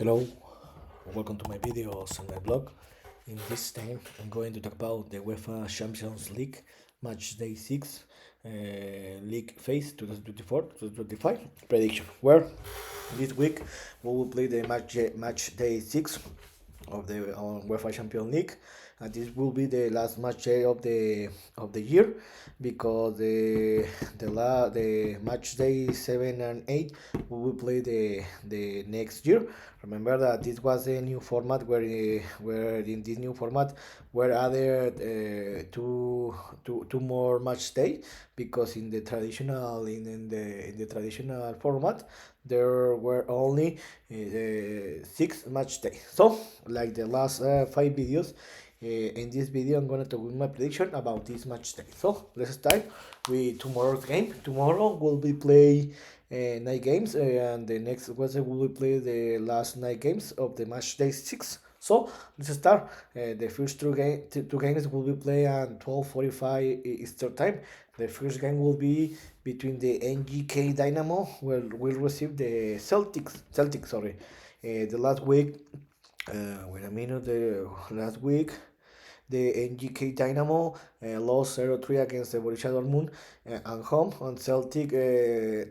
Hello, welcome to my videos and my blog. In this time, I'm going to talk about the UEFA Champions League Match Day 6 League Phase 2024-2025 prediction. Where this week we will play the match Day 6 of the UEFA Champions League, and this will be the last match day of the year because the match day 7 and 8 we will play the next year. Remember that this was a new format where in this new format were added two more match day, because in the traditional in the traditional format there were only 6 match days. So, like the last 5 videos, in this video I'm gonna talk with my prediction about this match day. So let's start with tomorrow's game. Tomorrow we'll be play 9 games, and the next Wednesday we will play the last 9 games of the match day 6. So let's start. The first two games will be played at 12:45 Eastern time. The first game will be between the NGK Dinamo, where we'll receive the Celtic. Sorry, the last week. Wait a minute. The last week, the NGK Dinamo lost 0-3 against the Borussia Dortmund at home, and Celtic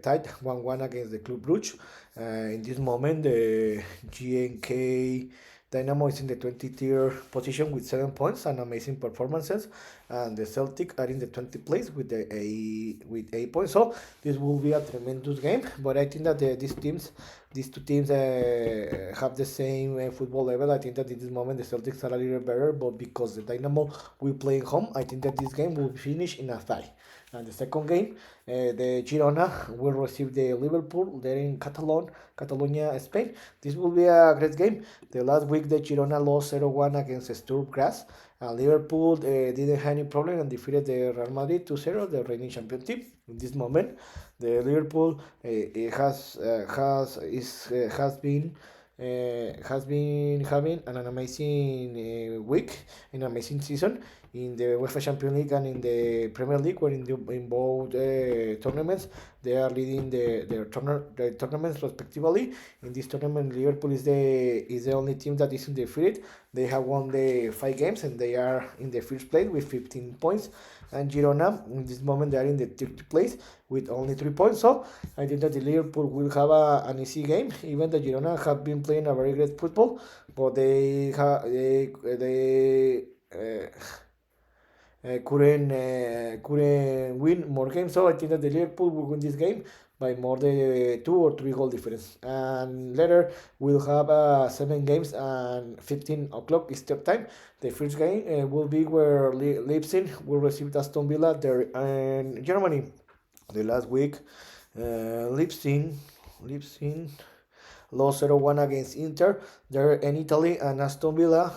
tied 1-1 against the Club Brugge. In this moment, the GNK Dinamo is in the 23rd position with 7 points and amazing performances, and the Celtic are in the 20th place with 8 points. So this will be a tremendous game. But I think that these two teams have the same football level. I think that in this moment the Celtics are a little better, but because the Dynamo will play home, I think that this game will finish in a tie. And the second game, the Girona will receive the Liverpool. They're in Catalonia, Spain. This will be a great game. The last week, the Girona lost 0-1 against Sturm Graz. Liverpool didn't have any problem and defeated the Real Madrid 2-0, the reigning champion team. In this moment, the Liverpool has been having an amazing week, an amazing season in the UEFA Champions League and in the Premier League, where in both tournaments they are leading their tournaments respectively. In this tournament, Liverpool is the only team that isn't defeated. They have won the 5 games and they are in the first place with 15 points. And Girona, in this moment, they are in the 30th place with only 3 points. So I think that the Liverpool will have an easy game. Even the Girona have been playing a very great football, but they couldn't win more games. So I think that the Liverpool will win this game by more than 2 or 3 goal difference. And later we'll have 7 games and 15 o'clock Eastern time. The first game will be where Leipzig will receive Aston Villa there in Germany. The last week, Leipzig lost 0-1 against Inter there in Italy, and Aston Villa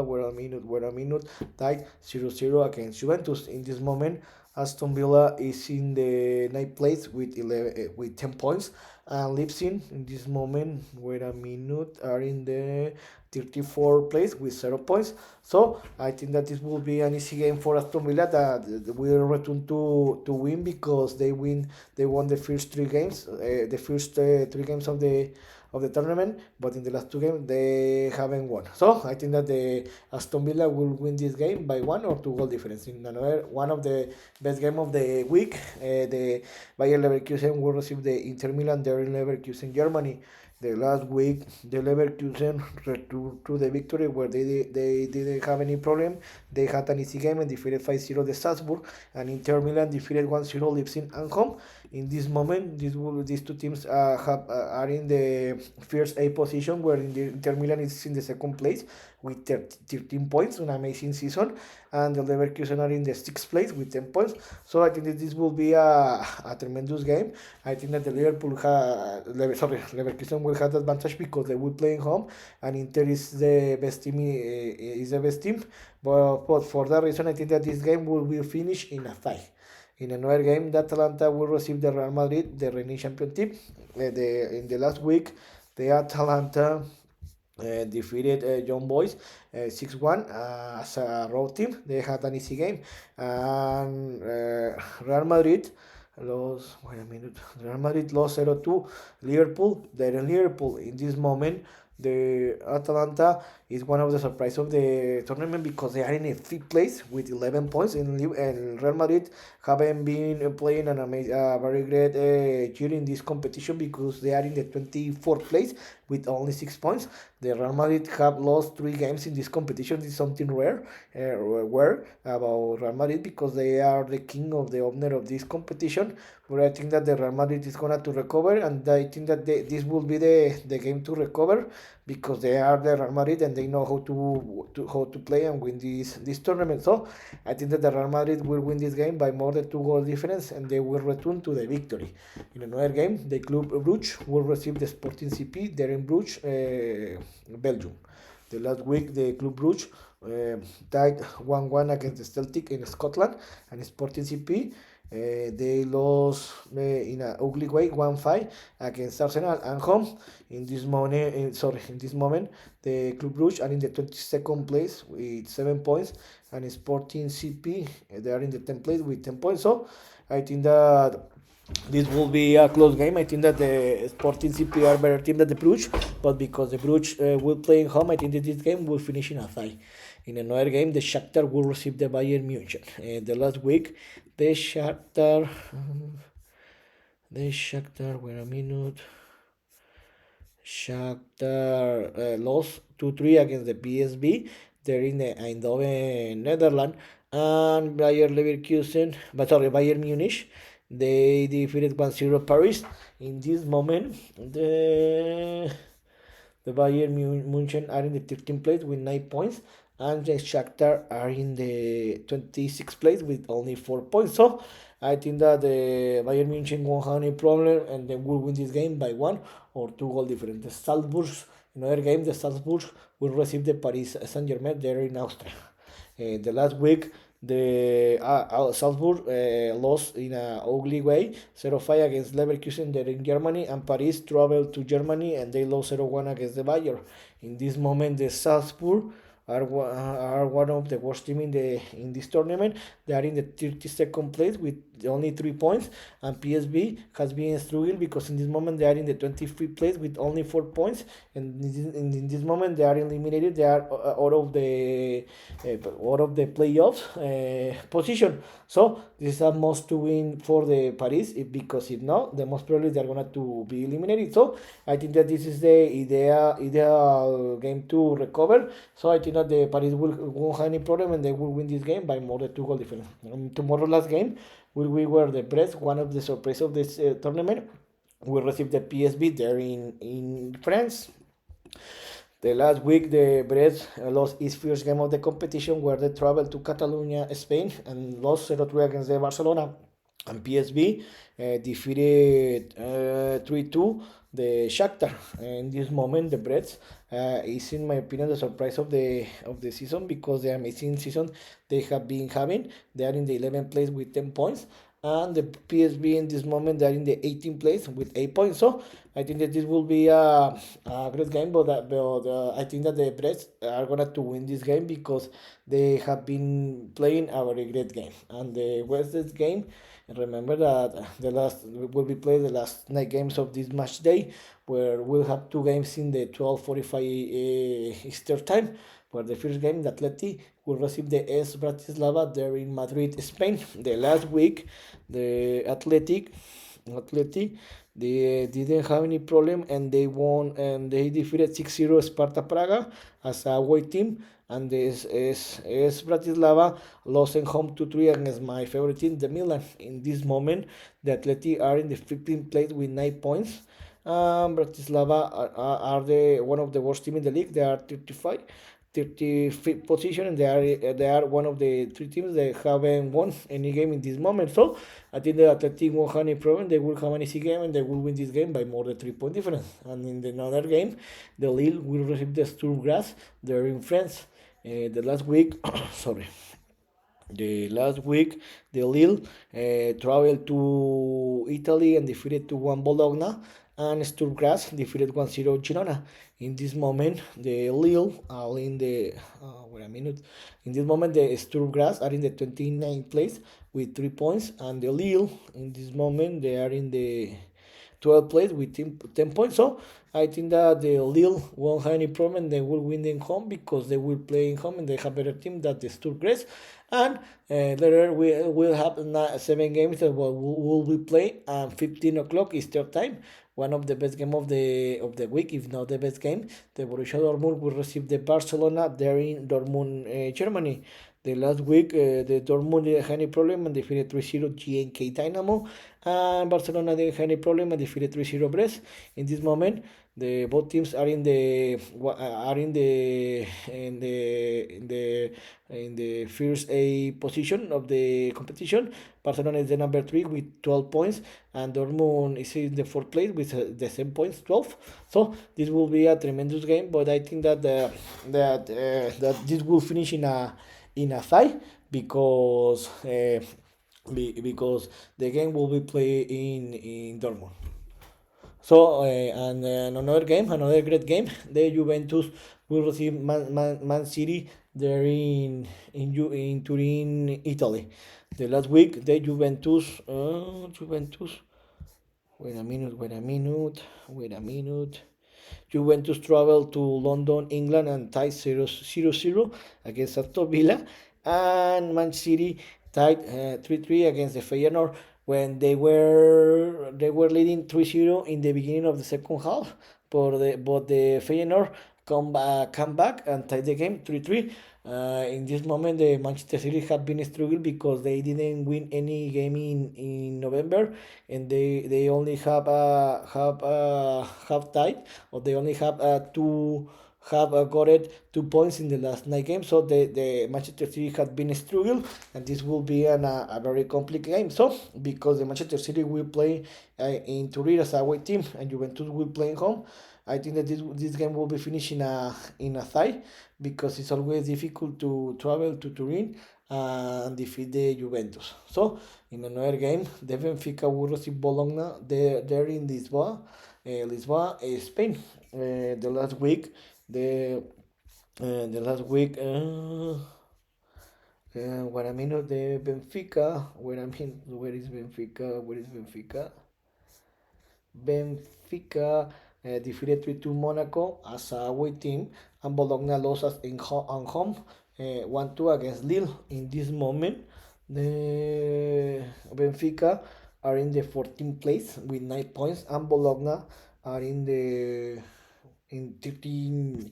were a minute tied 0-0 against Juventus. In this moment, Aston Villa is in the 9th place with 10 points, and Leipzig in this moment are in the 34th place with 0 points. So I think that this will be an easy game for Aston Villa, that will return to win, because they won the first 3 games, the first 3 games of the tournament, but in the last 2 games they haven't won. So I think that the Aston Villa will win this game by 1 or 2 goal difference. In another one of the best game of the week, the Bayern Leverkusen will receive the Inter Milan there in Leverkusen, Germany. The last week, the Leverkusen returned to the victory, where they didn't have any problem. They had an easy game and defeated 5-0 the Salzburg, and Inter Milan defeated 1-0 Leipzig at home. In this moment, these two teams are in the first A position, where Inter Milan is in the second place with 13 points, an amazing season, and the Leverkusen are in the 6th place with 10 points. So I think that this will be a tremendous game. I think that the Leverkusen will have the advantage because they will play in home, and Inter is the best team. But for that reason, I think that this game will finish in a tie. In another game, the Atalanta will receive the Real Madrid, the reigning champion team. In the last week, the Atalanta defeated Young Boys 6-1 as a road team. They had an easy game, and Real Madrid Wait a minute. Real Madrid lost 0-2. Liverpool. They're in Liverpool. In this moment, the Atalanta is one of the surprise of the tournament because they are in a fifth place with 11 points. And Real Madrid haven't been playing an amazing, very great year in this competition because they are in the 24th place with only 6 points. The Real Madrid have lost 3 games in this competition. This is something rare about Real Madrid because they are the king of the owner of this competition. But I think that the Real Madrid is gonna to recover, and I think that this will be the game to recover because they are the Real Madrid and they know how to play and win this tournament. So I think that the Real Madrid will win this game by more than 2 goal difference and they will return to the victory. In another game, the Club Brugge will receive the Sporting CP there in Brugge, Belgium. The last week, the Club Brugge tied 1-1 against the Celtic in Scotland, and Sporting CP they lost in an ugly way 1-5 against Arsenal and home. In this moment, the Club Brugge are in the 22nd place with 7 points, and Sporting CP they are in the 10th place with 10 points. So I think that this will be a close game. I think that the Sporting CP are better team than the Bruges, but because the Bruges will play in home, I think that this game will finish in a tie. In another game, the Shakhtar will receive the Bayern München. The last week, the Shakhtar, wait a minute. Shakhtar lost 2-3 against the PSV. They're in the Eindhoven, Netherlands. And Bayern Munich, they defeated 1-0 Paris. In this moment, the Bayern München are in the 13th place with 9 points, and the Shakhtar are in the 26th place with only 4 points. So I think that the Bayern München won't have any problem and they will win this game by 1 or 2 goal difference. The Salzburg, another game, the Salzburg will receive the Paris Saint-Germain there in Austria. The last week, the Salzburg lost in an ugly way 0-5 against Leverkusen there in Germany, and Paris traveled to Germany and they lost 0-1 against the Bayern. In this moment, the Salzburg are one of the worst team in this tournament. They are in the 32nd place with only 3 points, and PSV has been struggling because in this moment they are in the 25th place with only 4 points, and in this moment they are eliminated. They are out of the playoffs position. So this is a must to win for the Paris because if not, the most probably they are gonna to be eliminated. So I think that this is the ideal game to recover. So I think that the Paris won't have any problem and they will win this game by more than 2 goal difference. Tomorrow last game will be where the Brest, one of the surprise of this tournament, will receive the PSV there in France. The last week, the Brest lost its first game of the competition where they traveled to Catalonia, Spain, and lost 0-3 against the Barcelona. And PSV defeated 3-2 the Shakhtar. In this moment, the Brest is, in my opinion, the surprise of the season because the amazing season they have been having. They are in the 11th place with 10 points. And the PSV in this moment they are in the 18th place with 8 points. So I think that this will be a great game, but I think that the Brest are gonna to win this game because they have been playing a very great game. And the West's game, remember that the last will be played the last 9 games of this match day, where we'll have 2 games in the 12:45 Eastern time. For the first game, the Atléti will receive the AS Bratislava there in Madrid, Spain. The last week, the Atleti, they didn't have any problem and they won and they defeated 6-0 Sparta Praga as a away team. And this is Bratislava lost at home 2-3 against my favorite team, the Milan. In this moment, the Atleti are in the 15th place with 9 points. Bratislava are the one of the worst team in the league. They are 35th position, and they are one of the 3 teams that haven't won any game in this moment. So I think the Atleti won't have any problem. They will have an easy game and they will win this game by more than 3 point difference. And in another game, the Lille will receive the Sturm Graz. They're in France. The last week, sorry. The last week, the Lille traveled to Italy and defeated 2-1 Bologna. and Sturm Graz defeated 1-0 Girona. In this moment, the Lille are in the wait a minute. In this moment, the Sturm Graz are in the 29th place with 3 points, and the Lille in this moment they are in the 12th place with 10 points. So I think that the Lille won't have any problem. They will win in home because they will play in home and they have better team than the Sturm Graz. And later we will have 7 games that will be played. And 15 o'clock is their time. One of the best game of the week, if not the best game. The Borussia Dortmund will receive the Barcelona there in Dortmund, Germany. The last week, the Dortmund didn't have any problem and defeated 3-0 GNK Dinamo. And Barcelona didn't have any problem and defeated 3-0 Brest. In this moment, the both teams are in the first A position of the competition. Barcelona is the number 3 with 12 points, and Dortmund is in the 4th place with the same points, 12. So this will be a tremendous game, but I think that that this will finish in a tie because because the game will be played in Dortmund. So another great game. The Juventus will receive Man City there in Turin, Italy. The last week, the Juventus. Wait a minute. Juventus traveled to London, England, and tied 0-0 against Aston Villa, and Man City tied 3-3 against the Feyenoord when they were leading 3-0 in the beginning of the second half, but the Feyenoord come back and tied the game 3-3. In this moment, the Manchester City have been struggling because they didn't win any game in November, and they only have tied, or they only have got it 2 points in the last 9 games. So the Manchester City had been struggling, and this will be a very complicated game. So because the Manchester City will play in Turin as a away team, and Juventus will play in home, I think that this game will be finished in a tie because it's always difficult to travel to Turin and defeat the Juventus. So in another game, the Benfica will receive Bologna there in Lisboa, Spain. The last week, the last week. Wait a minute, the Benfica. Where is Benfica? Where is Benfica? Benfica defeated 3-2 Mónaco as a away team, and Bologna lost on home 1-2 against Lille. In this moment, the Benfica are in the 14th place with 9 points, and Bologna are in 13th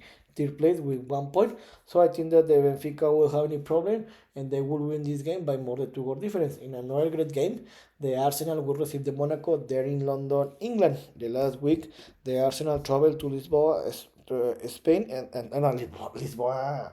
place with 1 point. So I think that the Benfica will have any problem and they will win this game by more than 2 goal difference. In another great game, the Arsenal will receive the Monaco there in London, England. The last week, the Arsenal traveled to Lisboa, Spain, and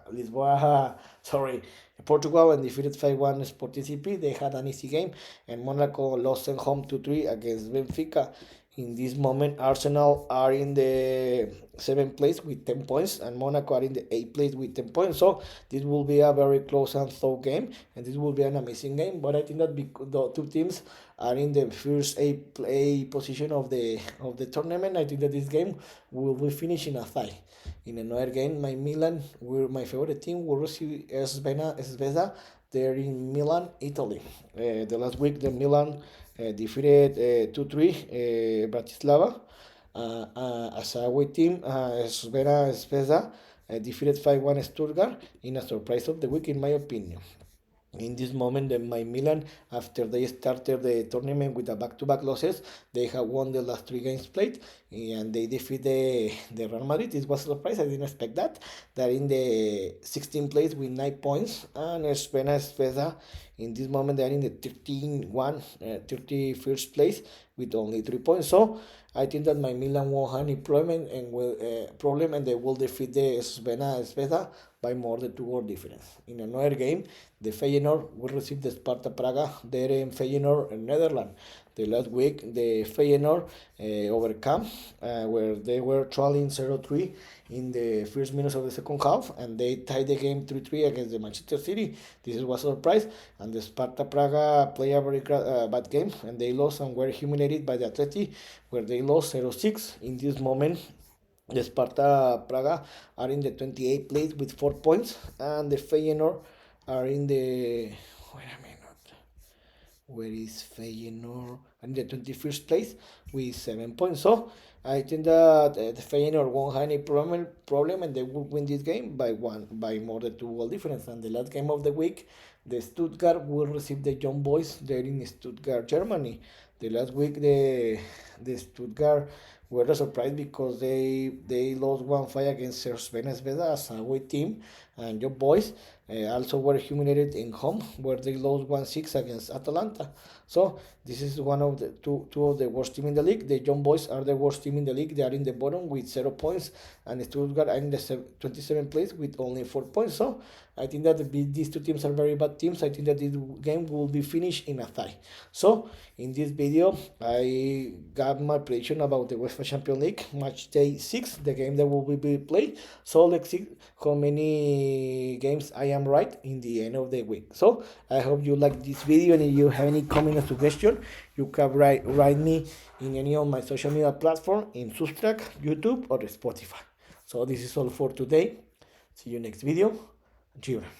Lisboa, sorry, Portugal, and defeated 5-1 Sporting CP. They had an easy game, and Monaco lost at home 2-3 against Benfica. In this moment, Arsenal are in the 7th place with 10 points, and Monaco are in the 8th place with 10 points. So this will be a very close and tough game, and this will be an amazing game. But I think that the two teams are in the first A position of the tournament, I think that this game will be finished in a tie. In another game, my favorite team, will receive Zvezda there in Milan, Italy. The last week, the Milan defeated 2-3 Bratislava as a away team. Zvezda defeated 5-1 Stuttgart in a surprise of the week, in my opinion. In this moment, my Milan, after they started the tournament with a back-to-back losses, they have won the last 3 games played, and they defeated the Real Madrid. This was a surprise. I didn't expect that. They're in the 16th place with 9 points, and Zvezda, in this moment, they are in the 31st place with only 3 points. So I think that my Milan won't have any problem, and they will defeat the Zvezda by more than 2 goal difference. In another game, the Feyenoord will receive the Sparta Praga there in Feyenoord in Netherlands. The last week, the Feyenoord overcome where they were trailing 0-3 in the first minutes of the second half, and they tied the game 3-3 against the Manchester City. This was a surprise, and the Sparta Praga played a very bad game, and they lost and were humiliated by the Atléti, where they lost 0-6. In this moment, the Sparta Praga are in the 28th place with 4 points, and the Feyenoord are in the. Wait a minute. Where is Feyenoord? In the 21st place with 7 points. So I think that the Feyenoord won't have any problem, and they will win this game by more than 2 goal difference. And the last game of the week, the Stuttgart will receive the Young Boys there in Stuttgart, Germany. The last week, the Stuttgart were a surprise because they lost 1-5 against Zvezda as a away team, and Young Boys also were humiliated in home where they lost 1-6 against Atalanta. So this is one of the two of the worst team in the league. The Young Boys are the worst team in the league. They are in the bottom with 0 points, and Stuttgart are in the 27th place with only 4 points. So I think that these two teams are very bad teams. I think that this game will be finished in a tie. So in this video, I got my prediction about the UEFA Champions League match day 6, the game that will be played. So let's see how many games I am right in the end of the week. So I hope you like this video, and if you have any comment or suggestion, you can write me in any of my social media platform in Substack, YouTube, or Spotify. So this is all for today. See you next video. Cheers.